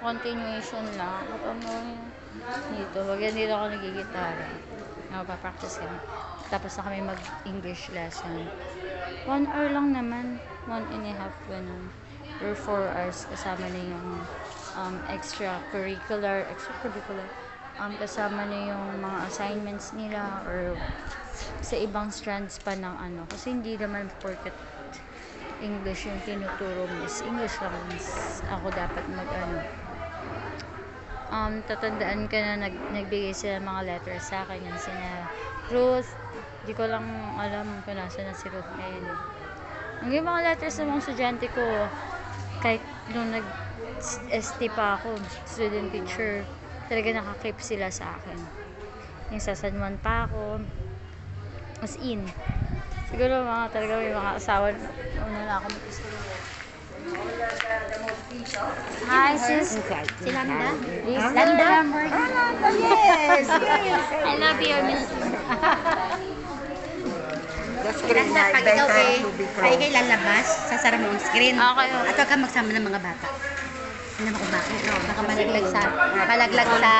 continuation lang. Ano dito. Wag yan dito ako nagigitara. Papractice kami. Tapos na kami mag-English lesson. 1 hour lang naman. 1.5 ganun. Or 4 hours kasama na yung extracurricular. Kasama na yung mga assignments nila or sa ibang strands pa ng ano. Kasi hindi naman porket English yung tinuturo Miss English lang ako dapat tatandaan ka na nagbigay sila mga letters sa akin yan sina Ruth. Di ko lang alam kung nasa na si Ruth ngayon. Yung mga letters ng mga estudyante ko kahit nung nag-ST pa ako, student teacher, talaga nakakip sila sa akin. Yung sa San Juan pa ako, as in, siguro talaga may mga asawa una na ako mag-gusto. Hi, sis. Si Landa. Landa. Yes. I love you, Miss. The screen Landa, pag light ikaw has to be ay closed. kay lalabas, sasara mo ang screen. Okay. At huwag kang magsama ng mga bata. Hindi naman kung bakit. No? Baka malaglag sa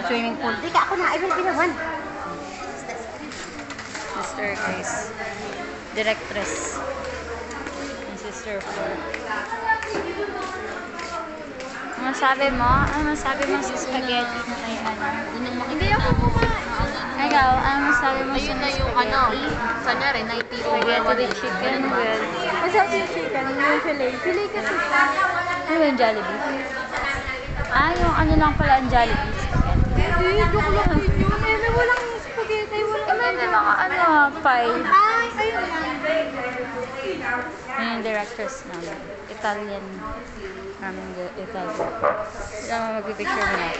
swimming pool. Di ka, ako na. I will be the one. Mr. Chris. Directress. And Sister Flor. Ano masabi mo? Ano masabi mo sa spaghetti na kay ano? Hindi ako kumain. Ikaw, ano masabi mo sa Ayun na yung ano, kanyari, 90 spaghetti with chicken with... Masarap yung chicken, yung filet. Filet kasi siya. Ano ba yung Jollibee? Yung ano lang pala ang Jollibee spaghetti. Hindi, joke lang din yun. Eh, walang spaghetti, walang May mga pie. Ay, ayun lang. Yun yung directors namin. Italian. Italian. Kaya magpipicture mo natin.